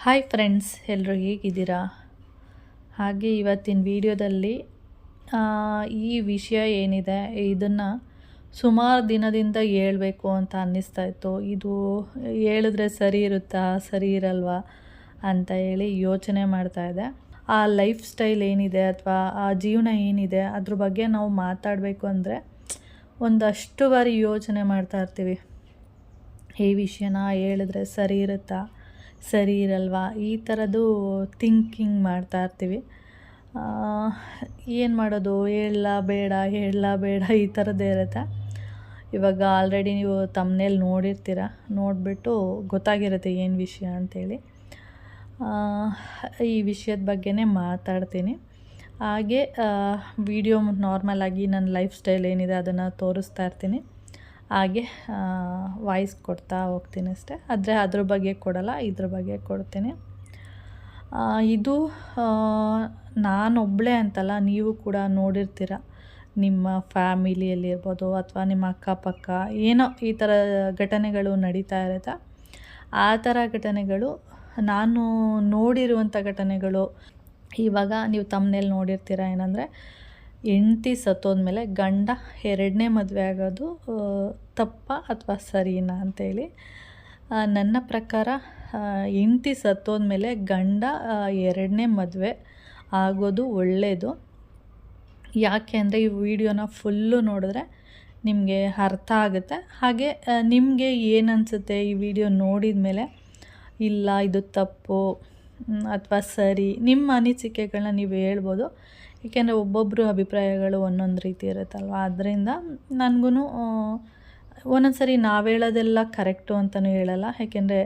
Hi friends, ಎಲ್ಲರೂ ಹೇಗಿದ್ದೀರಾ? ಹಾಗೆ ಇವತ್ತಿನ ವಿಡಿಯೋದಲ್ಲಿ ಈ ವಿಷಯ ಏನಿದೆ ಇದನ್ನು ಸುಮಾರು ದಿನದಿಂದ ಹೇಳಬೇಕು ಅಂತ ಅನ್ನಿಸ್ತಾಯಿತ್ತು. ಇದು ಹೇಳಿದ್ರೆ ಸರಿ ಇರುತ್ತಾ, ಸರಿ ಇರಲ್ವಾ ಅಂತ ಹೇಳಿ ಯೋಚನೆ ಮಾಡ್ತಾಯಿದ್ದೆ. ಆ ಲೈಫ್ ಸ್ಟೈಲ್ ಏನಿದೆ ಅಥವಾ ಆ ಜೀವನ ಏನಿದೆ ಅದ್ರ ಬಗ್ಗೆ ನಾವು ಮಾತಾಡಬೇಕು ಅಂದರೆ ಒಂದಷ್ಟು ಬಾರಿ ಯೋಚನೆ ಮಾಡ್ತಾ ಇರ್ತೀವಿ. ಈ ವಿಷಯನ ಹೇಳಿದ್ರೆ ಸರಿ ಇರುತ್ತಾ, ಸರಿ ಇರಲ್ವಾ, ಈ ಥರದ್ದು ಥಿಂಕಿಂಗ್ ಮಾಡ್ತಾ ಇರ್ತೀವಿ. ಏನು ಮಾಡೋದು, ಹೇಳಲಾ ಬೇಡ ಈ ಥರದ್ದೇ ಇರುತ್ತೆ. ಇವಾಗ ಆಲ್ರೆಡಿ ನೀವು ತಮ್ಮನೇಲಿ ನೋಡಿರ್ತೀರ, ನೋಡಿಬಿಟ್ಟು ಗೊತ್ತಾಗಿರುತ್ತೆ ಏನು ವಿಷಯ ಅಂಥೇಳಿ. ಈ ವಿಷಯದ ಬಗ್ಗೆನೇ ಮಾತಾಡ್ತೀನಿ. ಹಾಗೆ ವಿಡಿಯೋ ನಾರ್ಮಲಾಗಿ ನನ್ನ ಲೈಫ್ ಸ್ಟೈಲ್ ಏನಿದೆ ಅದನ್ನು ತೋರಿಸ್ತಾ ಇರ್ತೀನಿ. ಹಾಗೆ ವಾಯ್ಸ್ ಕೊಡ್ತಾ ಹೋಗ್ತೀನಿ ಅಷ್ಟೇ. ಆದರೆ ಅದ್ರ ಬಗ್ಗೆ ಕೊಡಲ್ಲ, ಇದ್ರ ಬಗ್ಗೆ ಕೊಡ್ತೀನಿ. ಇದು ನಾನೊಬ್ಬಳೇ ಅಂತಲ್ಲ, ನೀವು ಕೂಡ ನೋಡಿರ್ತೀರ. ನಿಮ್ಮ ಫ್ಯಾಮಿಲಿಯಲ್ಲಿರ್ಬೋದು ಅಥವಾ ನಿಮ್ಮ ಅಕ್ಕಪಕ್ಕ ಏನೋ ಈ ಥರ ಘಟನೆಗಳು ನಡೀತಾ ಇರುತ್ತೆ. ಆ ಥರ ಘಟನೆಗಳು ನಾನು ನೋಡಿರುವಂಥ ಘಟನೆಗಳು. ಇವಾಗ ನೀವು ತಮ್ಮನೇಲಿ ನೋಡಿರ್ತೀರ ಏನಂದರೆ, ಹೆಂಡ್ತಿ ಸತ್ತೋದ್ಮೇಲೆ ಗಂಡ ಎರಡನೇ ಮದುವೆ ಆಗೋದು ತಪ್ಪಾ ಅಥವಾ ಸರಿನಾ ಅಂತೇಳಿ. ನನ್ನ ಪ್ರಕಾರ ಹೆಂಡ್ತಿ ಸತ್ತೋದ್ಮೇಲೆ ಗಂಡ ಎರಡನೇ ಮದುವೆ ಆಗೋದು ಒಳ್ಳೆಯದು. ಯಾಕೆ ಅಂದರೆ ಈ ವಿಡಿಯೋನ ಫುಲ್ಲು ನೋಡಿದ್ರೆ ನಿಮಗೆ ಅರ್ಥ ಆಗುತ್ತೆ. ಹಾಗೆ ನಿಮಗೆ ಏನು ಅನಿಸುತ್ತೆ ಈ ವಿಡಿಯೋ ನೋಡಿದ ಮೇಲೆ, ಇಲ್ಲ ಇದು ತಪ್ಪು ಅಥವಾ ಸರಿ, ನಿಮ್ಮ ಅನಿಸಿಕೆಗಳನ್ನ ನೀವು ಹೇಳ್ಬೋದು. ಏಕೆಂದರೆ ಒಬ್ಬೊಬ್ಬರು ಅಭಿಪ್ರಾಯಗಳು ಒಂದೊಂದು ರೀತಿ ಇರುತ್ತಲ್ವ. ಆದ್ದರಿಂದ ನನಗೂ ಒಂದೊಂದು ಸರಿ ನಾವು ಹೇಳೋದೆಲ್ಲ ಕರೆಕ್ಟು ಅಂತಲೂ ಹೇಳಲ್ಲ. ಏಕೆಂದರೆ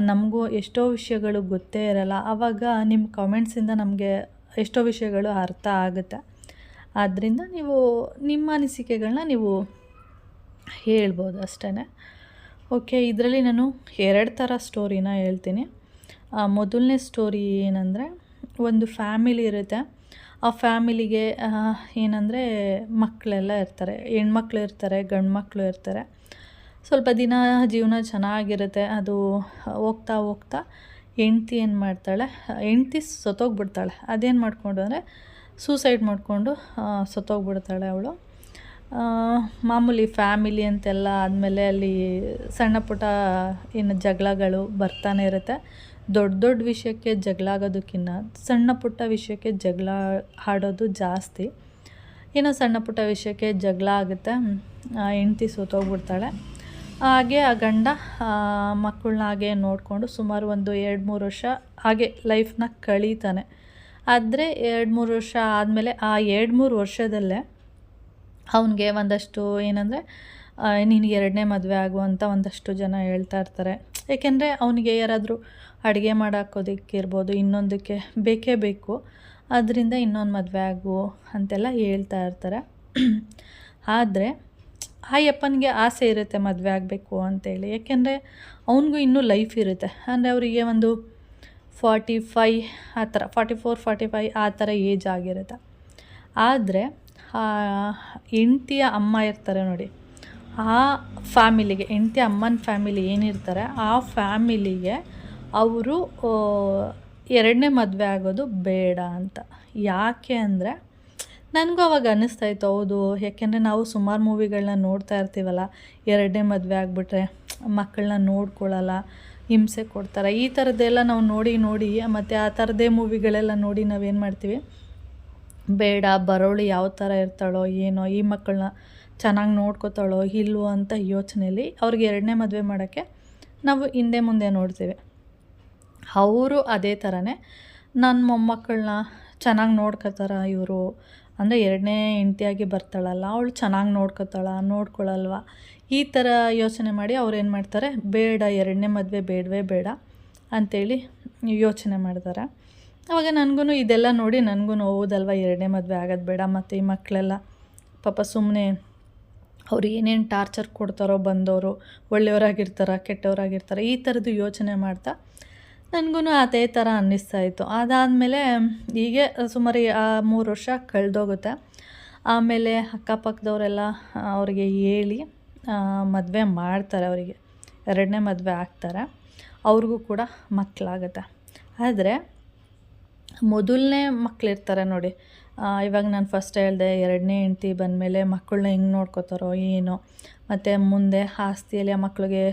ನಮಗೂ ಎಷ್ಟೋ ವಿಷಯಗಳು ಗೊತ್ತೇ ಇರಲ್ಲ. ಆವಾಗ ನಿಮ್ಮ ಕಾಮೆಂಟ್ಸಿಂದ ನಮಗೆ ಎಷ್ಟೋ ವಿಷಯಗಳು ಅರ್ಥ ಆಗುತ್ತೆ. ಆದ್ದರಿಂದ ನೀವು ನಿಮ್ಮ ಅನಿಸಿಕೆಗಳನ್ನ ನೀವು ಹೇಳ್ಬೋದು ಅಷ್ಟೇ. ಓಕೆ, ಇದರಲ್ಲಿ ನಾನು 2 ಥರ ಸ್ಟೋರಿನ ಹೇಳ್ತೀನಿ. ಮೊದಲನೇ ಸ್ಟೋರಿ ಏನಂದರೆ, ಒಂದು ಫ್ಯಾಮಿಲಿ ಇರುತ್ತೆ. ಆ ಫ್ಯಾಮಿಲಿಗೆ ಏನಂದರೆ ಮಕ್ಕಳೆಲ್ಲ ಇರ್ತಾರೆ. ಹೆಣ್ಮಕ್ಳು ಇರ್ತಾರೆ, ಗಂಡು ಮಕ್ಕಳು ಇರ್ತಾರೆ. ಸ್ವಲ್ಪ ದಿನ ಜೀವನ ಚೆನ್ನಾಗಿರುತ್ತೆ. ಅದು ಹೋಗ್ತಾ ಹೆಂಡ್ತಿ ಏನು ಮಾಡ್ತಾಳೆ, ಹೆಂಡ್ತಿ ಸತ್ತೋಗ್ಬಿಡ್ತಾಳೆ. ಅದೇನು ಮಾಡಿಕೊಂಡು ಅಂದರೆ ಸೂಸೈಡ್ ಮಾಡಿಕೊಂಡು ಸತ್ತೋಗ್ಬಿಡ್ತಾಳೆ ಅವಳು. ಮಾಮೂಲಿ ಫ್ಯಾಮಿಲಿ ಅಂತೆಲ್ಲ ಆದಮೇಲೆ ಅಲ್ಲಿ ಸಣ್ಣ ಪುಟ್ಟ ಏನು ಜಗಳಗಳು ಬರ್ತಾನೆ ಇರುತ್ತೆ. ದೊಡ್ಡ ವಿಷಯಕ್ಕೆ ಜಗಳ ಆಗೋದಕ್ಕಿಂತ ಸಣ್ಣ ಪುಟ್ಟ ವಿಷಯಕ್ಕೆ ಜಗಳ ಆಡೋದು ಜಾಸ್ತಿ. ಏನೋ ಸಣ್ಣ ಪುಟ್ಟ ವಿಷಯಕ್ಕೆ ಜಗಳ ಆಗುತ್ತೆ. ಹೆಂಡ್ತಿ ಸತ್ತೋಗ್ಬಿಡ್ತಾಳೆ. ಹಾಗೆ ಆ ಗಂಡ ಮಕ್ಕಳನ್ನ ಹಾಗೆ ನೋಡಿಕೊಂಡು ಸುಮಾರು ಒಂದು 2-3 ವರ್ಷ ಹಾಗೆ ಲೈಫ್ನ ಕಳೀತಾನೆ. ಆದರೆ 2-3 ವರ್ಷ ಆದಮೇಲೆ ಆ 2-3 ವರ್ಷದಲ್ಲೇ ಅವನಿಗೆ ಒಂದಷ್ಟು ಏನಂದರೆ, ನಿನಗೆ ಎರಡನೇ ಮದುವೆ ಆಗುವಂಥ ಒಂದಷ್ಟು ಜನ ಹೇಳ್ತಾ ಇರ್ತಾರೆ. ಏಕೆಂದರೆ ಅವನಿಗೆ ಯಾರಾದರೂ ಅಡುಗೆ ಮಾಡಾಕೋದಕ್ಕಿರ್ಬೋದು, ಇನ್ನೊಂದಕ್ಕೆ ಬೇಕೇ ಬೇಕು, ಅದರಿಂದ ಇನ್ನೊಂದು ಮದುವೆ ಆಗು ಅಂತೆಲ್ಲ ಹೇಳ್ತಾ ಇರ್ತಾರೆ. ಆದರೆ ಆ ಯಪ್ಪನಿಗೆ ಆಸೆ ಇರುತ್ತೆ ಮದುವೆ ಆಗಬೇಕು ಅಂತೇಳಿ. ಏಕೆಂದರೆ ಅವನಿಗೂ ಇನ್ನೂ ಲೈಫ್ ಇರುತ್ತೆ. ಅಂದರೆ ಅವರಿಗೆ ಒಂದು 45 ಆ ಥರ, 44-45 ಆ ಥರ ಏಜ್ ಆಗಿರುತ್ತೆ. ಆದರೆ ಹೆಂಡ್ತಿಯ ಅಮ್ಮ ಇರ್ತಾರೆ ನೋಡಿ, ಆ ಫ್ಯಾಮಿಲಿಗೆ, ಹೆಂಡ್ತಿ ಅಮ್ಮನ ಫ್ಯಾಮಿಲಿ ಏನಿರ್ತಾರೆ ಆ ಫ್ಯಾಮಿಲಿಗೆ ಅವರು ಎರಡನೇ ಮದುವೆ ಆಗೋದು ಬೇಡ ಅಂತ. ಯಾಕೆ ಅಂದರೆ, ನನಗೂ ಅವಾಗ ಅನ್ನಿಸ್ತಾಯಿತ್ತು, ಹೌದು. ಯಾಕೆಂದರೆ ನಾವು ಸುಮಾರು ಮೂವಿಗಳನ್ನ ನೋಡ್ತಾ ಇರ್ತೀವಲ್ಲ, ಎರಡನೇ ಮದುವೆ ಆಗಿಬಿಟ್ರೆ ಮಕ್ಕಳನ್ನ ನೋಡ್ಕೊಳ್ಳಲ್ಲ, ಹಿಂಸೆ ಕೊಡ್ತಾರೆ, ಈ ಥರದ್ದೆಲ್ಲ ನಾವು ನೋಡಿ ಮತ್ತು ಆ ಥರದ್ದೇ ಮೂವಿಗಳೆಲ್ಲ ನೋಡಿ ನಾವೇನು ಮಾಡ್ತೀವಿ, ಬೇಡ, ಬರೋಳು ಯಾವ ಥರ ಇರ್ತಾಳೋ ಏನೋ, ಈ ಮಕ್ಕಳನ್ನ ಚೆನ್ನಾಗಿ ನೋಡ್ಕೋತಾಳೋ ಇಲ್ವೋ ಅಂತ ಯೋಚನೆಯಲ್ಲಿ ಅವ್ರಿಗೆ ಎರಡನೇ ಮದುವೆ ಮಾಡೋಕ್ಕೆ ನಾವು ಹಿಂದೆ ಮುಂದೆ ನೋಡ್ತೀವಿ. ಅವರು ಅದೇ ಥರನೇ ನನ್ನ ಮೊಮ್ಮಕ್ಕಳನ್ನ ಚೆನ್ನಾಗಿ ನೋಡ್ಕೋತಾರ ಇವರು, ಅಂದರೆ ಎರಡನೇ ಹೆಂಡ್ತಿಯಾಗಿ ಬರ್ತಾಳಲ್ಲ ಅವಳು ಚೆನ್ನಾಗಿ ನೋಡ್ಕೊಳ್ಳಲ್ವ, ಈ ಥರ ಯೋಚನೆ ಮಾಡಿ ಅವ್ರೇನು ಮಾಡ್ತಾರೆ, ಬೇಡ, ಎರಡನೇ ಮದುವೆ ಬೇಡವೇ ಬೇಡ ಅಂಥೇಳಿ ಯೋಚನೆ ಮಾಡ್ತಾರೆ. ಆವಾಗ ನನಗೂ ಇದೆಲ್ಲ ನೋಡಿ ನನಗೂ ಹೌದಲ್ವ, ಎರಡನೇ ಮದುವೆ ಆಗೋದು ಬೇಡ. ಮತ್ತು ಈ ಮಕ್ಕಳೆಲ್ಲ ಪಾಪ ಸುಮ್ಮನೆ ಅವ್ರು ಏನೇನು ಟಾರ್ಚರ್ ಕೊಡ್ತಾರೋ ಬಂದವರು, ಒಳ್ಳೆಯವರಾಗಿರ್ತಾರೆ ಕೆಟ್ಟವರಾಗಿರ್ತಾರೆ, ಈ ಥರದ್ದು ಯೋಚನೆ ಮಾಡ್ತಾ ನನಗೂ ಅದೇ ಥರ ಅನ್ನಿಸ್ತಾಯಿತ್ತು. ಅದಾದಮೇಲೆ ಹೀಗೆ ಸುಮಾರು 3 ವರ್ಷ ಕಳೆದೋಗುತ್ತೆ. ಆಮೇಲೆ ಅಕ್ಕಪಕ್ಕದವರೆಲ್ಲ ಅವರಿಗೆ ಹೇಳಿ ಮದುವೆ ಮಾಡ್ತಾರೆ. ಅವರಿಗೆ ಎರಡನೇ ಮದುವೆ ಆಗ್ತಾರೆ. ಅವ್ರಿಗೂ ಕೂಡ ಮಕ್ಕಳಾಗುತ್ತೆ. ಆದರೆ ಮೊದಲನೇ ಮಕ್ಕಳಿರ್ತಾರೆ ನೋಡಿ, ಇವಾಗ ನಾನು ಫಸ್ಟ್ ಹೇಳಿದೆ, ಎರಡನೇ ಹೆಂಡ್ತಿ ಬಂದಮೇಲೆ ಮಕ್ಕಳನ್ನ ಹೆಂಗೆ ನೋಡ್ಕೋತಾರೋ ಏನೋ, ಮತ್ತು ಮುಂದೆ ಆಸ್ತಿಯಲ್ಲಿ ಆ ಮಕ್ಕಳಿಗೆ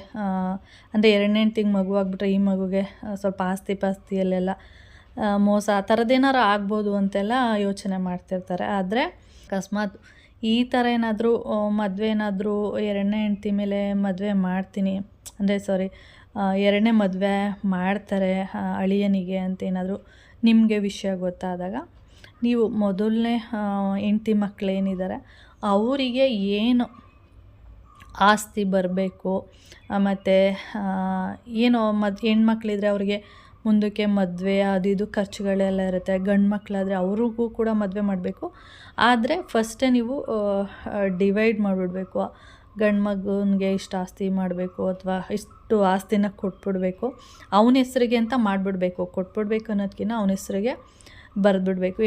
ಅಂದರೆ ಎರಡನೇ ಹೆಂಡ್ತಿಗೆ ಮಗು ಆಗಿಬಿಟ್ರೆ ಈ ಮಗುಗೆ ಸ್ವಲ್ಪ ಆಸ್ತಿ ಪಾಸ್ತಿಯಲ್ಲೆಲ್ಲ ಮೋಸ ಆ ಥರದ್ದೇನಾರು ಆಗ್ಬೋದು ಅಂತೆಲ್ಲ ಯೋಚನೆ ಮಾಡ್ತಿರ್ತಾರೆ. ಆದರೆ ಅಕಸ್ಮಾತ್ ಈ ಥರ ಏನಾದರೂ ಮದುವೆ ಏನಾದರೂ ಎರಡನೇ ಹೆಂಡ್ತಿ ಮೇಲೆ ಮದುವೆ ಮಾಡ್ತೀನಿ ಅಂದರೆ ಎರಡನೇ ಮದುವೆ ಮಾಡ್ತಾರೆ ಅಳಿಯನಿಗೆ ಅಂತ ಏನಾದರೂ ನಿಮಗೆ ವಿಷಯ ಗೊತ್ತಾದಾಗ, ನೀವು ಮೊದಲನೇ ಹೆಂಡ್ತಿ ಮಕ್ಕಳೇನಿದ್ದಾರೆ ಅವರಿಗೆ ಏನು ಆಸ್ತಿ ಬರಬೇಕು, ಮತ್ತು ಏನೋ ಹೆಣ್ಮಕ್ಳಿದ್ರೆ ಅವ್ರಿಗೆ ಮುಂದಕ್ಕೆ ಮದುವೆ ಅದು ಇದು ಖರ್ಚುಗಳೆಲ್ಲ ಇರುತ್ತೆ. ಗಂಡು ಮಕ್ಕಳಾದರೆ ಅವ್ರಿಗೂ ಕೂಡ ಮದುವೆ ಮಾಡಬೇಕು. ಆದರೆ ಫಸ್ಟೇ ನೀವು ಡಿವೈಡ್ ಮಾಡಿಬಿಡ್ಬೇಕು. ಗಂಡು ಮಗನಿಗೆ ಇಷ್ಟು ಆಸ್ತಿ ಮಾಡಬೇಕು ಅಥವಾ ಇಷ್ಟು ಆಸ್ತಿನ ಕೊಟ್ಬಿಡಬೇಕು, ಅವನ ಹೆಸ್ರಿಗೆ ಅಂತ ಮಾಡಿಬಿಡ್ಬೇಕು. ಕೊಟ್ಬಿಡ್ಬೇಕು ಅನ್ನೋದಕ್ಕಿಂತ ಅವನ ಹೆಸ್ರಿಗೆ ಬರೆದ್ಬಿಡ್ಬೇಕು.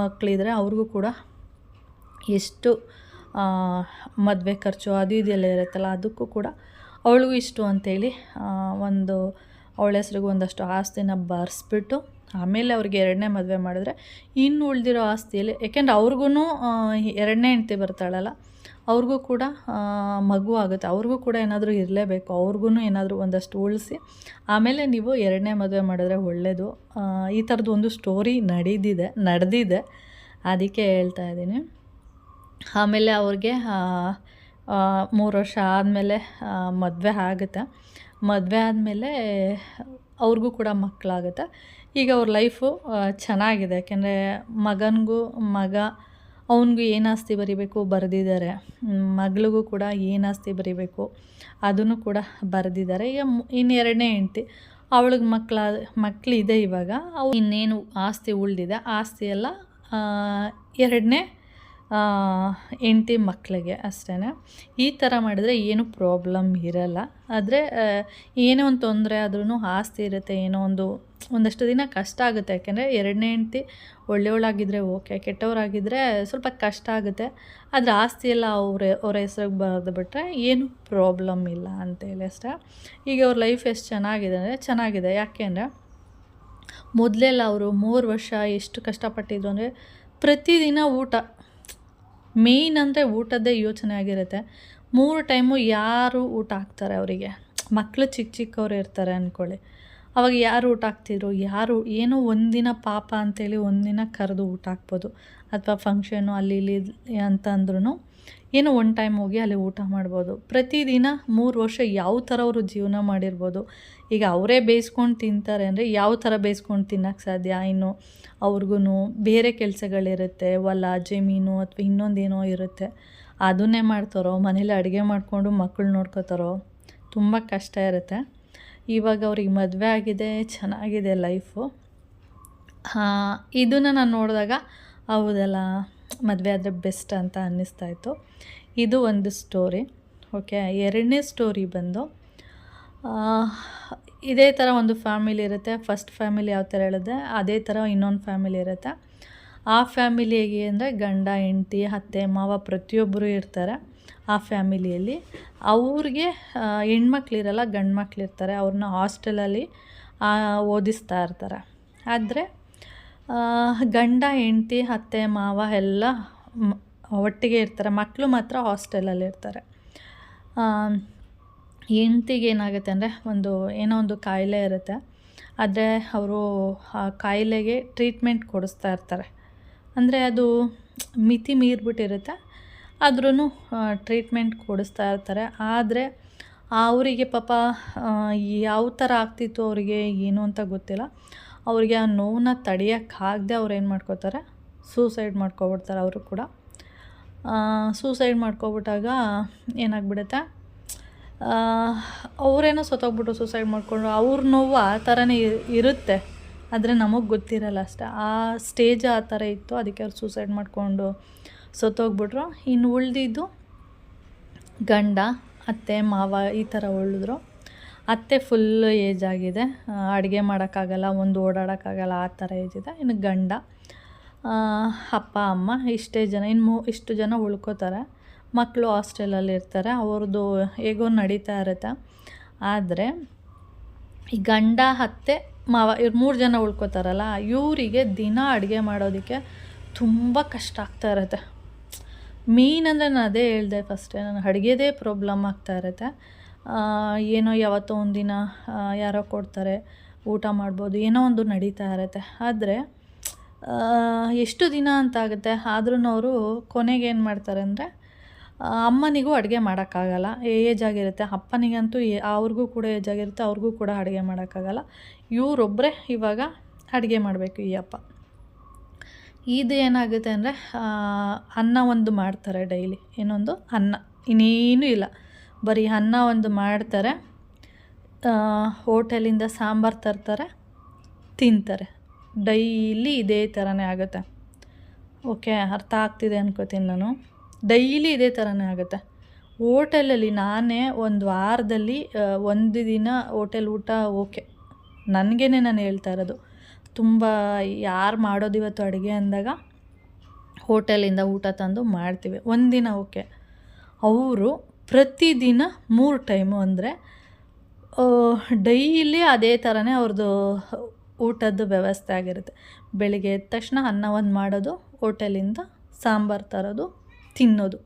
ಮಕ್ಕಳಿದ್ರೆ ಅವ್ರಿಗೂ ಕೂಡ ಎಷ್ಟು ಮದುವೆ ಖರ್ಚು ಅದು ಇದೆಲ್ಲ ಇರುತ್ತಲ್ಲ, ಅದಕ್ಕೂ ಕೂಡ ಅವಳಿಗೂ ಇಷ್ಟು ಅಂಥೇಳಿ ಅವಳ ಹೆಸ್ರಿಗೆ ಒಂದಷ್ಟು ಆಸ್ತಿನ ಬರೆಸ್ಬಿಟ್ಟು ಆಮೇಲೆ ಅವ್ರಿಗೆ ಎರಡನೇ ಮದುವೆ ಮಾಡಿದ್ರೆ ಇನ್ನು ಉಳಿದಿರೋ ಆಸ್ತಿಯಲ್ಲಿ, ಯಾಕೆಂದ್ರೆ ಅವ್ರಿಗೂ ಎರಡನೇ ಹೆಂಡ್ತಿ ಬರ್ತಾಳಲ್ಲ, ಅವ್ರಿಗೂ ಕೂಡ ಮಗು ಆಗುತ್ತೆ, ಅವ್ರಿಗೂ ಕೂಡ ಏನಾದರೂ ಇರಲೇಬೇಕು, ಅವ್ರಿಗೂ ಏನಾದರೂ ಒಂದಷ್ಟು ಉಳಿಸಿ ಆಮೇಲೆ ನೀವು ಎರಡನೇ ಮದುವೆ ಮಾಡಿದ್ರೆ ಒಳ್ಳೆಯದು. ಈ ಥರದ್ದು ಒಂದು ಸ್ಟೋರಿ ನಡೆದಿದೆ, ಅದಕ್ಕೆ ಹೇಳ್ತಾ ಇದ್ದೀನಿ. ಆಮೇಲೆ ಅವ್ರಿಗೆ 3 ವರ್ಷ ಆದಮೇಲೆ ಮದುವೆ ಆಗುತ್ತೆ. ಮದುವೆ ಆದಮೇಲೆ ಅವ್ರಿಗೂ ಕೂಡ ಮಕ್ಕಳಾಗುತ್ತೆ. ಈಗ ಅವ್ರ ಲೈಫು ಚೆನ್ನಾಗಿದೆ, ಯಾಕೆಂದರೆ ಅವನಿಗೂ ಏನು ಆಸ್ತಿ ಬರೀಬೇಕು ಬರೆದಿದ್ದಾರೆ, ಮಗಳಿಗೂ ಕೂಡ ಏನು ಆಸ್ತಿ ಬರೀಬೇಕು ಅದನ್ನು ಕೂಡ ಬರೆದಿದ್ದಾರೆ. ಈಗ ಇನ್ನು ಎರಡನೇ ಹೆಂಡ್ತಿ ಅವಳಿಗೆ ಮಕ್ಕಳಿದೆ. ಇವಾಗ ಇನ್ನೇನು ಆಸ್ತಿ ಉಳಿದಿದೆ, ಆಸ್ತಿ ಎಲ್ಲ ಎರಡನೇ ಹೆಂಡ್ತಿ ಮಕ್ಕಳಿಗೆ ಅಷ್ಟೇ. ಈ ಥರ ಮಾಡಿದರೆ ಏನು ಪ್ರಾಬ್ಲಮ್ ಇರಲ್ಲ. ಆದರೆ ಏನೇ ಒಂದು ತೊಂದರೆ ಆದ್ರೂ ಆಸ್ತಿ ಇರುತ್ತೆ, ಏನೋ ಒಂದಷ್ಟು ದಿನ ಕಷ್ಟ ಆಗುತ್ತೆ. ಯಾಕೆಂದರೆ ಎರಡನೇ ಹೆಂಡ್ತಿ ಒಳ್ಳೆಯವಳಾಗಿದ್ದರೆ ಓಕೆ, ಕೆಟ್ಟವರಾಗಿದ್ದರೆ ಸ್ವಲ್ಪ ಕಷ್ಟ ಆಗುತ್ತೆ. ಆದರೆ ಆಸ್ತಿ ಎಲ್ಲ ಅವ್ರ ಹೆಸ್ರಿಗೆ ಬರೆದುಬಿಟ್ರೆ ಏನು ಪ್ರಾಬ್ಲಮ್ ಇಲ್ಲ ಅಂತೇಳಿ ಅಷ್ಟೇ. ಈಗ ಅವ್ರ ಲೈಫ್ ಎಷ್ಟು ಚೆನ್ನಾಗಿದೆ. ಯಾಕೆಂದರೆ ಮೊದಲೆಲ್ಲ ಅವರು 3 ವರ್ಷ ಎಷ್ಟು ಕಷ್ಟಪಟ್ಟಿದ್ರು ಅಂದರೆ ಪ್ರತಿದಿನ ಊಟ, ಮೇಯ್ನ್ ಅಂದರೆ ಊಟದ್ದೇ ಯೋಚನೆ ಆಗಿರುತ್ತೆ. 3 ಟೈಮು ಯಾರು ಊಟ ಹಾಕ್ತಾರೆ ಅವರಿಗೆ? ಮಕ್ಕಳು ಚಿಕ್ಕವರು ಇರ್ತಾರೆ ಅಂದ್ಕೊಳ್ಳಿ, ಅವಾಗ ಯಾರು ಊಟ ಹಾಕ್ತಿದ್ರು? ಏನೋ ಒಂದಿನ ಪಾಪ ಅಂತೇಳಿ ಒಂದಿನ ಕರೆದು ಊಟ ಹಾಕ್ಬೋದು, ಅಥವಾ ಫಂಕ್ಷನು ಅಲ್ಲಿ ಇಲ್ಲಿ ಅಂತ ಅಂದ್ರೂ ಏನೋ ಒಂದು ಟೈಮ್ ಹೋಗಿ ಅಲ್ಲಿ ಊಟ ಮಾಡ್ಬೋದು. ಪ್ರತಿದಿನ 3 ವರ್ಷ ಯಾವ ಥರ ಅವರು ಜೀವನ ಮಾಡಿರ್ಬೋದು. ಈಗ ಅವರೇ ಬೇಯಿಸ್ಕೊಂಡು ತಿಂತಾರೆ ಅಂದರೆ ಯಾವ ಥರ ಬೇಯಿಸ್ಕೊಂಡು ತಿನ್ನೋಕ್ಕೆ ಸಾಧ್ಯ? ಇನ್ನು ಅವ್ರಿಗೂ ಬೇರೆ ಕೆಲಸಗಳಿರುತ್ತೆ, ಹೊಲ ಜಮೀನು ಅಥವಾ ಇನ್ನೊಂದೇನೋ ಇರುತ್ತೆ, ಅದನ್ನೇ ಮಾಡ್ತಾರೋ, ಮನೇಲಿ ಅಡುಗೆ ಮಾಡಿಕೊಂಡು ಮಕ್ಕಳು ನೋಡ್ಕೋತಾರೋ, ತುಂಬ ಕಷ್ಟ ಇರುತ್ತೆ. ಇವಾಗ ಅವ್ರಿಗೆ ಮದುವೆ ಆಗಿದೆ, ಚೆನ್ನಾಗಿದೆ ಲೈಫು. ಇದನ್ನು ನಾನು ನೋಡಿದಾಗ ಹೌದಲ್ಲ, ಮದುವೆ ಆದರೆ ಬೆಸ್ಟ್ ಅಂತ ಅನ್ನಿಸ್ತಾಯಿತ್ತು. ಇದು ಒಂದು ಸ್ಟೋರಿ. ಓಕೆ, ಎರಡನೇ ಸ್ಟೋರಿ ಬಂದು ಇದೇ ಥರ ಒಂದು ಫ್ಯಾಮಿಲಿ ಇರುತ್ತೆ. ಫಸ್ಟ್ ಫ್ಯಾಮಿಲಿ ಯಾವ ಥರ ಹೇಳಿದೆ ಅದೇ ಥರ ಇನ್ನೊಂದು ಫ್ಯಾಮಿಲಿ ಇರುತ್ತೆ. ಆ ಫ್ಯಾಮಿಲಿ ಹೇಗೆ ಅಂದರೆ ಗಂಡ ಹೆಂಡ್ತಿ ಅತ್ತೆ ಮಾವ ಪ್ರತಿಯೊಬ್ಬರು ಇರ್ತಾರೆ ಆ ಫ್ಯಾಮಿಲಿಯಲ್ಲಿ. ಅವ್ರಿಗೆ ಹೆಣ್ಮಕ್ಳಿರಲ್ಲ, ಗಂಡು ಮಕ್ಕಳಿರ್ತಾರೆ. ಅವ್ರನ್ನ ಹಾಸ್ಟೆಲಲ್ಲಿ ಓದಿಸ್ತಾ ಇರ್ತಾರೆ. ಆದರೆ ಗಂಡ ಹೆಂಡ್ತಿ ಅತ್ತೆ ಮಾವ ಎಲ್ಲ ಒಟ್ಟಿಗೆ ಇರ್ತಾರೆ, ಮಕ್ಕಳು ಮಾತ್ರ ಹಾಸ್ಟೆಲಲ್ಲಿ ಇರ್ತಾರೆ. ಹೆಂಡ್ತಿಗೆ ಏನಾಗುತ್ತೆ ಅಂದರೆ ಏನೋ ಒಂದು ಕಾಯಿಲೆ ಇರುತ್ತೆ, ಆದರೆ ಅವರು ಆ ಕಾಯಿಲೆಗೆ ಟ್ರೀಟ್ಮೆಂಟ್ ಕೊಡಿಸ್ತಾ ಇರ್ತಾರೆ. ಅಂದರೆ ಅದು ಮಿತಿ ಮೀರಿಬಿಟ್ಟಿರುತ್ತೆ, ಆದ್ರೂ ಟ್ರೀಟ್ಮೆಂಟ್ ಕೊಡಿಸ್ತಾ ಇರ್ತಾರೆ. ಆದರೆ ಅವರಿಗೆ ಪಾಪ ಯಾವ ಥರ ಆಗ್ತಿತ್ತು ಅವರಿಗೆ ಏನು ಅಂತ ಗೊತ್ತಿಲ್ಲ. ಅವ್ರಿಗೆ ಆ ನೋವನ್ನ ತಡೆಯೋಕ್ಕಾಗದೆ ಅವ್ರು ಏನು ಮಾಡ್ಕೋತಾರೆ, ಸೂಸೈಡ್ ಮಾಡ್ಕೊಬಿಡ್ತಾರೆ. ಅವರು ಕೂಡ ಸೂಸೈಡ್ ಮಾಡ್ಕೊಬಿಟ್ಟಾಗ ಏನಾಗ್ಬಿಡುತ್ತೆ, ಅವರೇನೋ ಸತ್ತೋಗ್ಬಿಟ್ಟು ಸೂಸೈಡ್ ಮಾಡಿಕೊಂಡ್ರು. ಅವ್ರ ನೋವು ಆ ಥರನೇ ಇರುತ್ತೆ, ಆದರೆ ನಮಗೆ ಗೊತ್ತಿರಲ್ಲ ಅಷ್ಟೇ. ಆ ಸ್ಟೇಜ್ ಆ ಥರ ಇತ್ತು, ಅದಕ್ಕೆ ಅವ್ರು ಸೂಸೈಡ್ ಮಾಡಿಕೊಂಡು ಸತ್ತೋಗ್ಬಿಟ್ರು. ಇನ್ನು ಉಳಿದಿದ್ದು ಗಂಡ ಅತ್ತೆ ಮಾವ ಈ ಥರ ಉಳಿದ್ರು. ಅತ್ತೆ ಫುಲ್ಲು ಏಜ್ ಆಗಿದೆ, ಅಡುಗೆ ಮಾಡೋಕ್ಕಾಗಲ್ಲ, ಓಡಾಡೋಕ್ಕಾಗಲ್ಲ, ಆ ಥರ ಏಜ್ ಇದೆ. ಇನ್ನು ಗಂಡ ಅಪ್ಪ ಅಮ್ಮ ಇಷ್ಟು ಜನ ಉಳ್ಕೋತಾರೆ. ಮಕ್ಕಳು ಹಾಸ್ಟೆಲಲ್ಲಿ ಇರ್ತಾರೆ, ಅವ್ರದ್ದು ಹೇಗೋ ನಡೀತಾ ಇರುತ್ತೆ. ಆದರೆ ಈ ಗಂಡ ಅತ್ತೆ ಮಾವ ಇವ್ರು 3 ಜನ ಉಳ್ಕೋತಾರಲ್ಲ, ಇವರಿಗೆ ದಿನ ಅಡುಗೆ ಮಾಡೋದಕ್ಕೆ ತುಂಬ ಕಷ್ಟ ಆಗ್ತಾ ಇರುತ್ತೆ. ಮೇಯ್ನ್ ಅಂದರೆ ನಾನು ಅದೇ ಹೇಳಿದೆ ಫಸ್ಟೇ, ನಾನು ಅಡುಗೆದೇ ಪ್ರಾಬ್ಲಮ್ ಆಗ್ತಾ ಇರುತ್ತೆ. ಏನೋ ಯಾವತ್ತೋ ಒಂದಿನ ಯಾರೋ ಕೊಡ್ತಾರೆ, ಊಟ ಮಾಡ್ಬೋದು, ಏನೋ ಒಂದು ನಡೀತಾ ಇರುತ್ತೆ. ಆದರೆ ಎಷ್ಟು ದಿನ ಅಂತ ಆಗುತ್ತೆ. ಆದ್ರೂ ಅವರು ಕೊನೆಗೆ ಏನು ಮಾಡ್ತಾರೆ ಅಂದರೆ, ಅಮ್ಮನಿಗೂ ಅಡುಗೆ ಮಾಡೋಕ್ಕಾಗಲ್ಲ, ಏಜ್ ಆಗಿರುತ್ತೆ. ಅಪ್ಪನಿಗಂತೂ ಅವ್ರಿಗೂ ಕೂಡ ಏಜ್ ಆಗಿರುತ್ತೆ, ಅವ್ರಿಗೂ ಕೂಡ ಅಡುಗೆ ಮಾಡೋಕ್ಕಾಗಲ್ಲ. ಇವರೊಬ್ಬರೇ ಇವಾಗ ಅಡುಗೆ ಮಾಡಬೇಕು ಈ ಅಪ್ಪ. ಇದು ಏನಾಗುತ್ತೆ ಅಂದರೆ, ಅನ್ನ ಒಂದು ಮಾಡ್ತಾರೆ ಡೈಲಿ, ಏನೊಂದು ಅನ್ನ, ಇನ್ನೇನೂ ಇಲ್ಲ, ಬರೀ ಅನ್ನ ಒಂದು ಮಾಡ್ತಾರೆ. ಹೋಟೆಲಿಂದ ಸಾಂಬಾರು ತರ್ತಾರೆ, ತಿಂತಾರೆ. ಡೈಲಿ ಇದೇ ಥರನೇ ಆಗುತ್ತೆ. ಓಕೆ, ಅರ್ಥ ಆಗ್ತಿದೆ ಅನ್ಕೋತೀನಿ ನಾನು. ಡೈಲಿ ಇದೇ ಥರನೇ ಆಗುತ್ತೆ. ಹೋಟೆಲಲ್ಲಿ ನಾನೇ ಒಂದು ವಾರದಲ್ಲಿ ಒಂದು ದಿನ ಹೋಟೆಲ್ ಊಟ ಓಕೆ, ನನಗೇನೆ ನಾನು ಹೇಳ್ತಾ ಇರೋದು. ತುಂಬ ಯಾರು ಮಾಡೋದು ಇವತ್ತು ಅಡುಗೆ ಅಂದಾಗ ಹೋಟೆಲಿಂದ ಊಟ ತಂದು ಮಾಡ್ತೀವಿ, ಒಂದಿನ ಓಕೆ. ಅವರು ಪ್ರತಿದಿನ 3 ಟೈಮು ಅಂದರೆ ಡೈಲಿ ಅದೇ ಥರನೇ ಅವ್ರದ್ದು ಊಟದ ವ್ಯವಸ್ಥೆ ಆಗಿರುತ್ತೆ. ಬೆಳಿಗ್ಗೆ ಎದ್ದ ತಕ್ಷಣ ಅನ್ನ ಒಂದು ಮಾಡೋದು, ಹೋಟೆಲಿಂದ ಸಾಂಬಾರು ತರೋದು, ತಿನ್ನೋದು.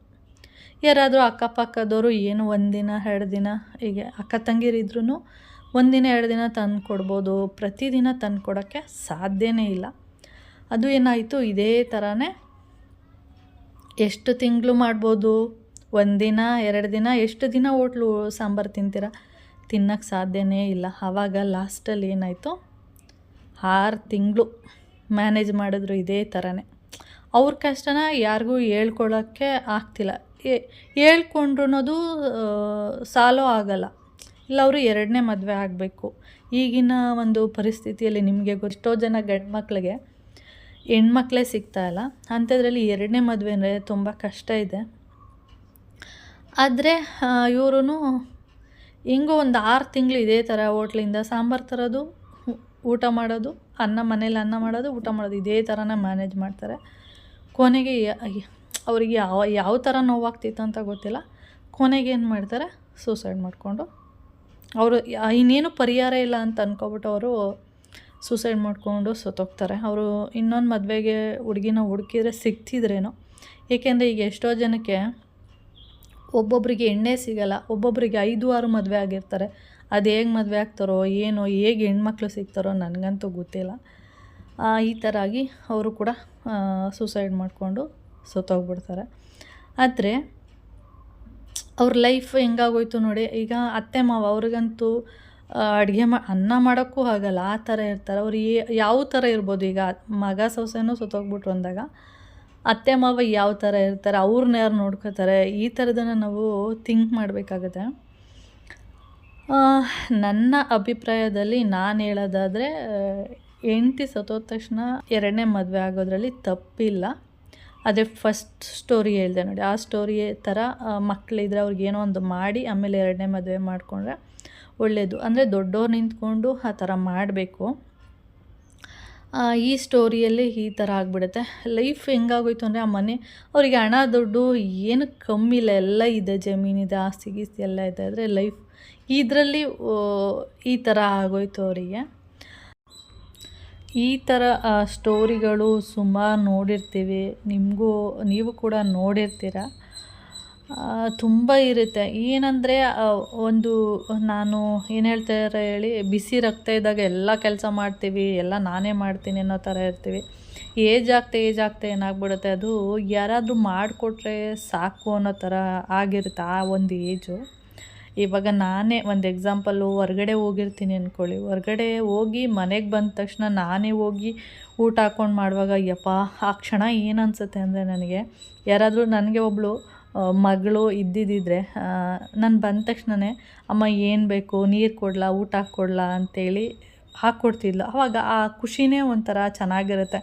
ಯಾರಾದರೂ ಅಕ್ಕಪಕ್ಕದವರು ಏನು 1 ದಿನ 2 ದಿನ ಹೀಗೆ ಅಕ್ಕ ತಂಗಿರಿದ್ರೂ 1 ದಿನ 2 ದಿನ ತಂದು ಕೊಡ್ಬೋದು, ಪ್ರತಿದಿನ ತಂದು ಕೊಡೋಕ್ಕೆ ಸಾಧ್ಯನೇ ಇಲ್ಲ. ಅದು ಏನಾಯಿತು, ಇದೇ ಥರನೇ ಎಷ್ಟು ತಿಂಗಳು ಮಾಡ್ಬೋದು, 1 ದಿನ 2 ದಿನ, ಎಷ್ಟು ದಿನ ಹೋಟ್ಲು ಸಾಂಬಾರು ತಿಂತೀರ, ತಿನ್ನೋಕ್ಕೆ ಸಾಧ್ಯನೇ ಇಲ್ಲ. ಆವಾಗ ಲಾಸ್ಟಲ್ಲಿ ಏನಾಯಿತು, 6 ತಿಂಗಳು ಮ್ಯಾನೇಜ್ ಮಾಡಿದ್ರು ಇದೇ ಥರನೇ. ಅವ್ರ ಕಷ್ಟನ ಯಾರಿಗೂ ಹೇಳ್ಕೊಳಕ್ಕೆ ಆಗ್ತಿಲ್ಲ. ಹೇಳ್ಕೊಂಡ್ರು ಸಾಲೋ ಆಗಲ್ಲ. ಇಲ್ಲ, ಅವರು 2ನೇ ಮದುವೆ ಆಗಬೇಕು. ಈಗಿನ ಒಂದು ಪರಿಸ್ಥಿತಿಯಲ್ಲಿ ನಿಮಗೆ ಎಷ್ಟೋ ಜನ ಗಂಡು ಮಕ್ಕಳಿಗೆ ಹೆಣ್ಮಕ್ಳೇ ಸಿಗ್ತಾಯಿಲ್ಲ. ಅಂಥದ್ರಲ್ಲಿ 2ನೇ ಮದುವೆ ಅಂದರೆ ತುಂಬ ಕಷ್ಟ ಇದೆ. ಆದರೆ ಇವ್ರೂ ಹಿಂಗೋ ಒಂದು 6 ತಿಂಗಳು ಇದೇ ಥರ ಹೋಟ್ಲಿಂದ ಸಾಂಬಾರು ತರೋದು, ಊಟ ಮಾಡೋದು, ಮನೇಲಿ ಅನ್ನ ಮಾಡೋದು, ಊಟ ಮಾಡೋದು, ಇದೇ ಥರನೇ ಮ್ಯಾನೇಜ್ ಮಾಡ್ತಾರೆ. ಕೊನೆಗೆ ಅವರಿಗೆ ಯಾವ ಥರ ನೋವಾಗ್ತಿತ್ತು ಅಂತ ಗೊತ್ತಿಲ್ಲ. ಕೊನೆಗೆ ಏನು ಮಾಡ್ತಾರೆ, ಸೂಸೈಡ್ ಮಾಡಿಕೊಂಡು, ಅವರು ಇನ್ನೇನು ಪರಿಹಾರ ಇಲ್ಲ ಅಂತ ಅಂದ್ಕೊಬಿಟ್ಟು ಅವರು ಸೂಸೈಡ್ ಮಾಡಿಕೊಂಡು ಸತ್ತೋಗ್ತಾರೆ. ಅವರು ಇನ್ನೊಂದು ಮದುವೆಗೆ ಹುಡುಗಿನ ಹುಡುಕಿದ್ರೆ ಸಿಗ್ತಿದ್ರೇನೋ. ಏಕೆಂದರೆ ಈಗ ಎಷ್ಟೋ ಜನಕ್ಕೆ ಒಬ್ಬೊಬ್ಬರಿಗೆ ಎಣ್ಣೆ ಸಿಗಲ್ಲ, ಒಬ್ಬೊಬ್ಬರಿಗೆ 5-6 ಮದುವೆ ಆಗಿರ್ತಾರೆ. ಅದು ಹೇಗೆ ಮದುವೆ ಆಗ್ತಾರೋ ಏನೋ, ಹೇಗೆ ಹೆಣ್ಮಕ್ಳು ಸಿಗ್ತಾರೋ ನನಗಂತೂ ಗೊತ್ತಿಲ್ಲ. ಈ ಥರ ಆಗಿ ಅವರು ಕೂಡ ಸೂಸೈಡ್ ಮಾಡಿಕೊಂಡು ಸತ್ತೋಗ್ಬಿಡ್ತಾರೆ. ಆದರೆ ಅವ್ರ ಲೈಫ್ ಹೆಂಗಾಗೋಯ್ತು ನೋಡಿ. ಈಗ ಅತ್ತೆ ಮಾವ ಅವ್ರಿಗಂತೂ ಅಡುಗೆ ಅನ್ನ ಮಾಡೋಕ್ಕೂ ಆಗಲ್ಲ, ಆ ಥರ ಇರ್ತಾರೆ. ಅವ್ರು ಯಾವ ಥರ ಇರ್ಬೋದು, ಈಗ ಮಗ ಸೊಸೆನೂ ಸತ್ತೋಗ್ಬಿಟ್ರು ಅಂದಾಗ ಅತ್ತೆ ಮಾವ ಯಾವ ಥರ ಇರ್ತಾರೆ, ಅವ್ರನ್ನ ಯಾರು ನೋಡ್ಕೋತಾರೆ, ಈ ಥರದನ್ನು ನಾವು ಥಿಂಕ್ ಮಾಡಬೇಕಾಗತ್ತೆ. ನನ್ನ ಅಭಿಪ್ರಾಯದಲ್ಲಿ ನಾನು ಹೇಳೋದಾದರೆ, ಹೆಂಡ್ತಿ ಸತ್ತೋದ ತಕ್ಷಣ 2ನೇ ಮದುವೆ ಆಗೋದ್ರಲ್ಲಿ ತಪ್ಪಿಲ್ಲ. ಅದೇ ಫಸ್ಟ್ ಸ್ಟೋರಿ ಹೇಳಿದೆ ನೋಡಿ, ಆ ಸ್ಟೋರಿ ಥರ ಮಕ್ಕಳಿದ್ರೆ ಅವ್ರಿಗೇನೋ ಒಂದು ಮಾಡಿ ಆಮೇಲೆ 2ನೇ ಮದುವೆ ಮಾಡಿಕೊಂಡ್ರೆ ಒಳ್ಳೆಯದು. ಅಂದರೆ ದೊಡ್ಡವ್ರು ನಿಂತ್ಕೊಂಡು ಆ ಥರ ಮಾಡಬೇಕು. ಈ ಸ್ಟೋರಿಯಲ್ಲಿ ಈ ಥರ ಆಗಿಬಿಡುತ್ತೆ. ಲೈಫ್ ಹೆಂಗಾಗೋಯ್ತು ಅಂದರೆ, ಆ ಮನೆ ಅವರಿಗೆ ಹಣ ದುಡ್ಡು ಏನು ಕಮ್ಮಿ ಇಲ್ಲ, ಎಲ್ಲ ಇದೆ, ಜಮೀನಿದೆ, ಆಸ್ತಿ ಗೀಸ್ತಿ ಎಲ್ಲ ಇದೆ. ಆದರೆ ಲೈಫ್ ಇದರಲ್ಲಿ ಈ ಥರ ಆಗೋಯ್ತು ಅವರಿಗೆ. ಈ ಥರ ಸ್ಟೋರಿಗಳು ಸುಮಾರು ನೋಡಿರ್ತೀವಿ, ನೀವು ಕೂಡ ನೋಡಿರ್ತೀರ. ತುಂಬ ಇರುತ್ತೆ. ಏನಂದರೆ ಒಂದು ನಾನು ಏನು ಹೇಳ್ತಾರೆ ಹೇಳಿ, ಬಿಸಿ ರಕ್ತ ಇದ್ದಾಗ ಎಲ್ಲ ಕೆಲಸ ಮಾಡ್ತೀವಿ, ಎಲ್ಲ ನಾನೇ ಮಾಡ್ತೀನಿ ಅನ್ನೋ ಥರ ಇರ್ತೀವಿ. ಏಜ್ ಆಗ್ತಾ ಏನಾಗ್ಬಿಡುತ್ತೆ, ಅದು ಯಾರಾದರೂ ಮಾಡಿಕೊಟ್ರೆ ಸಾಕು ಅನ್ನೋ ಥರ ಆಗಿರುತ್ತೆ ಆ ಒಂದು ಏಜು. ಇವಾಗ ನಾನೇ ಒಂದು ಎಕ್ಸಾಂಪಲ್ಲು, ಹೊರ್ಗಡೆ ಹೋಗಿರ್ತೀನಿ ಅಂದ್ಕೊಳ್ಳಿ, ಹೊರ್ಗಡೆ ಹೋಗಿ ಮನೆಗೆ ಬಂದ ತಕ್ಷಣ ನಾನೇ ಹೋಗಿ ಊಟ ಹಾಕ್ಕೊಂಡು ಮಾಡುವಾಗ ಯಪ್ಪ ಆ ಕ್ಷಣ ಏನು ಅನಿಸುತ್ತೆ ಅಂದರೆ, ಯಾರಾದರೂ ನನಗೆ ಒಬ್ಬಳು ಮಗಳು ಇದ್ದಿದ್ದಿದ್ರೆ ನಾನು ಬಂದ ತಕ್ಷಣವೇ ಅಮ್ಮ ಏನು ಬೇಕು, ನೀರು ಕೊಡಲಾ, ಊಟ ಹಾಕ್ಕೊಡ್ಲಾ ಅಂತೇಳಿ ಹಾಕ್ಕೊಡ್ತಿದ್ಲು. ಆವಾಗ ಆ ಖುಷಿನೇ ಒಂಥರ ಚೆನ್ನಾಗಿರುತ್ತೆ.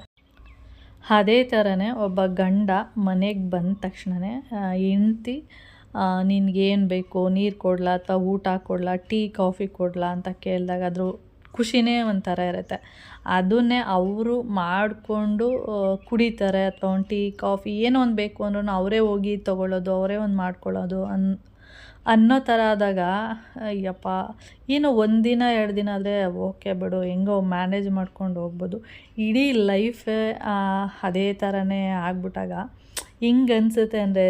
ಅದೇ ಥರನೇ ಒಬ್ಬ ಗಂಡ ಮನೆಗೆ ಬಂದ ತಕ್ಷಣವೇ ಹೆಂಡ್ತಿ ನಿನಗೇನು ಬೇಕು, ನೀರು ಕೊಡಲಾ ಅಥವಾ ಊಟ ಕೊಡಲಾ, ಟೀ ಕಾಫಿ ಕೊಡಲಾ ಅಂತ ಕೇಳಿದಾಗ ಅದ್ರ ಖುಷಿನೇ ಒಂಥರ ಇರುತ್ತೆ. ಅದನ್ನೇ ಅವರು ಮಾಡಿಕೊಂಡು ಕುಡಿತಾರೆ, ಅಥವಾ ಒಂದು ಟೀ ಕಾಫಿ ಏನೋ ಒಂದು ಬೇಕು ಅಂದ್ರೂ ಅವರೇ ಹೋಗಿ ತೊಗೊಳ್ಳೋದು, ಅವರೇ ಒಂದು ಮಾಡ್ಕೊಳ್ಳೋದು ಅನ್ನೋ ಥರ ಆದಾಗ ಅಯ್ಯಪ್ಪ ಏನು ಒಂದಿನ 2 ದಿನ ಆದರೆ ಓಕೆ ಬಿಡು ಹೆಂಗೋ ಮ್ಯಾನೇಜ್ ಮಾಡ್ಕೊಂಡು ಹೋಗ್ಬೋದು. ಇಡೀ ಲೈಫೇ ಅದೇ ಥರನೇ ಆಗ್ಬಿಟ್ಟಾಗ ಹಿಂಗೆ ಅನಿಸುತ್ತೆ ಅಂದರೆ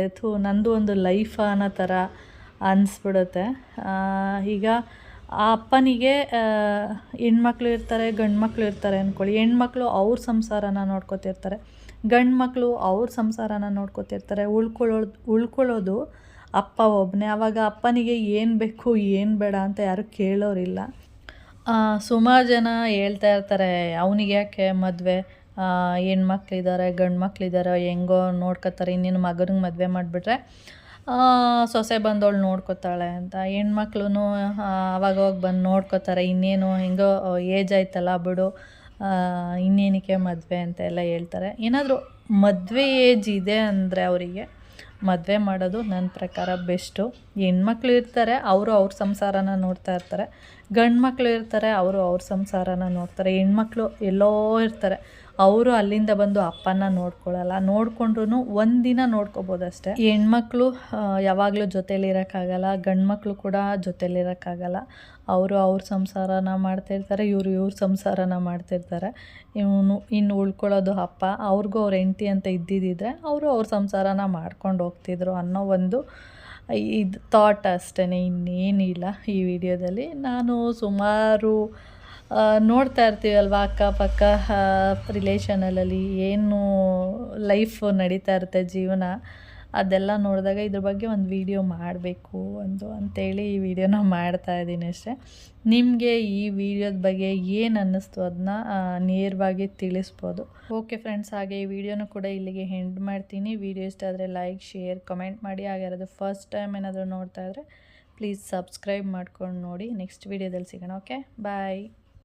ನಂದು ಒಂದು ಲೈಫ್ ಅನ್ನೋ ಥರ ಅನಿಸ್ಬಿಡುತ್ತೆ. ಈಗ ಆ ಅಪ್ಪನಿಗೆ ಹೆಣ್ಮಕ್ಳು ಇರ್ತಾರೆ, ಗಂಡು ಮಕ್ಕಳು ಇರ್ತಾರೆ ಅಂದ್ಕೊಳ್ಳಿ. ಹೆಣ್ಮಕ್ಳು ಅವ್ರ ಸಂಸಾರನ ನೋಡ್ಕೊತಿರ್ತಾರೆ, ಗಂಡು ಮಕ್ಕಳು ಅವ್ರ ಸಂಸಾರನ ನೋಡ್ಕೊತಿರ್ತಾರೆ. ಉಳ್ಕೊಳ್ಳೋದು ಅಪ್ಪ ಒಬ್ಬನೇ. ಆವಾಗ ಅಪ್ಪನಿಗೆ ಏನು ಬೇಕು ಏನು ಬೇಡ ಅಂತ ಯಾರೂ ಕೇಳೋರಿಲ್ಲ. ಸುಮಾರು ಜನ ಹೇಳ್ತಾ ಇರ್ತಾರೆ, ಅವನಿಗೆ ಯಾಕೆ ಮದುವೆ, ಹೆಣ್ಮಕ್ಳಿದ್ದಾರೆ ಗಂಡು ಮಕ್ಕಳಿದ್ದಾರೆ ಹೆಂಗೋ ನೋಡ್ಕೊತಾರೆ, ಇನ್ನೇನು ಮಗನಿಗೆ ಮದುವೆ ಮಾಡಿಬಿಟ್ರೆ ಸೊಸೆ ಬಂದವಳು ನೋಡ್ಕೊತಾಳೆ ಅಂತ. ಹೆಣ್ಮಕ್ಳು ಅವಾಗವಾಗ ಬಂದು ನೋಡ್ಕೊತಾರೆ, ಇನ್ನೇನು ಹೆಂಗೋ ಏಜ್ ಆಯ್ತಲ್ಲ ಬಿಡು, ಇನ್ನೇನಕ್ಕೆ ಮದುವೆ ಅಂತ ಎಲ್ಲ ಹೇಳ್ತಾರೆ. ಏನಾದರೂ ಮದುವೆ ಏಜ್ ಇದೆ ಅಂದರೆ ಅವರಿಗೆ ಮದುವೆ ಮಾಡೋದು ನನ್ನ ಪ್ರಕಾರ ಬೆಸ್ಟು. ಹೆಣ್ಮಕ್ಳು ಇರ್ತಾರೆ, ಅವರು ಅವ್ರ ಸಂಸಾರನ ನೋಡ್ತಾ ಇರ್ತಾರೆ, ಗಂಡು ಮಕ್ಕಳು ಇರ್ತಾರೆ, ಅವರು ಅವ್ರ ಸಂಸಾರನ ನೋಡ್ತಾರೆ. ಹೆಣ್ಮಕ್ಳು ಎಲ್ಲೋ ಇರ್ತಾರೆ, ಅವರು ಅಲ್ಲಿಂದ ಬಂದು ಅಪ್ಪನ ನೋಡ್ಕೊಳ್ಳಲ್ಲ. ನೋಡ್ಕೊಂಡ್ರು ಒಂದಿನ ನೋಡ್ಕೊಬೋದಷ್ಟೇ. ಹೆಣ್ಮಕ್ಳು ಯಾವಾಗಲೂ ಜೊತೇಲಿರೋಕ್ಕಾಗಲ್ಲ, ಗಂಡು ಮಕ್ಕಳು ಕೂಡ ಜೊತೇಲಿರೋಕ್ಕಾಗಲ್ಲ. ಅವರು ಅವ್ರ ಸಂಸಾರನ ಮಾಡ್ತಾಯಿರ್ತಾರೆ, ಇವ್ರ ಸಂಸಾರನ ಮಾಡ್ತಿರ್ತಾರೆ. ಇನ್ನು ಉಳ್ಕೊಳ್ಳೋದು ಅಪ್ಪ. ಅವ್ರಿಗೂ ಅವ್ರ ಹೆಂಡ್ತಿ ಅಂತ ಇದ್ದಿದ್ದಿದ್ರೆ ಅವರು ಅವ್ರ ಸಂಸಾರನ ಮಾಡ್ಕೊಂಡು ಹೋಗ್ತಿದ್ರು ಅನ್ನೋ ಒಂದು ಇದು ಥಾಟ್ ಅಷ್ಟೇ, ಇನ್ನೇನಿಲ್ಲ. ಈ ವಿಡಿಯೋದಲ್ಲಿ ನಾನು ಸುಮಾರು ನೋಡ್ತಾ ಇರ್ತೀವಲ್ವ ಅಕ್ಕಪಕ್ಕ ರಿಲೇಷನಲ್ಲಿ ಏನು ಲೈಫ್ ನಡೀತಾ ಇರುತ್ತೆ, ಜೀವನ, ಅದೆಲ್ಲ ನೋಡಿದಾಗ ಇದ್ರ ಬಗ್ಗೆ ಒಂದು ವಿಡಿಯೋ ಮಾಡಬೇಕು ಅಂತೇಳಿ ಈ ವಿಡಿಯೋನ ಮಾಡ್ತಾಯಿದ್ದೀನಿ ಅಷ್ಟೇ. ನಿಮಗೆ ಈ ವಿಡಿಯೋದ ಬಗ್ಗೆ ಏನು ಅನ್ನಿಸ್ತು ಅದನ್ನ ನೇರವಾಗಿ ತಿಳಿಸ್ಬೋದು. ಓಕೆ ಫ್ರೆಂಡ್ಸ್, ಹಾಗೆ ಈ ವಿಡಿಯೋನ ಕೂಡ ಇಲ್ಲಿಗೆ ಎಂಡ್ ಮಾಡ್ತೀನಿ. ವಿಡಿಯೋ ಇಷ್ಟ ಆದರೆ ಲೈಕ್, ಶೇರ್, ಕಮೆಂಟ್ ಮಾಡಿ. ಹಾಗೆ ಯಾರಾದರೂ ಫಸ್ಟ್ ಟೈಮ್ ಏನಾದರೂ ನೋಡ್ತಾ ಇದ್ದರೆ ಪ್ಲೀಸ್ ಸಬ್ಸ್ಕ್ರೈಬ್ ಮಾಡ್ಕೊಂಡು ನೋಡಿ. ನೆಕ್ಸ್ಟ್ ವಿಡಿಯೋದಲ್ಲಿ ಸಿಗೋಣ. ಓಕೆ, ಬಾಯ್.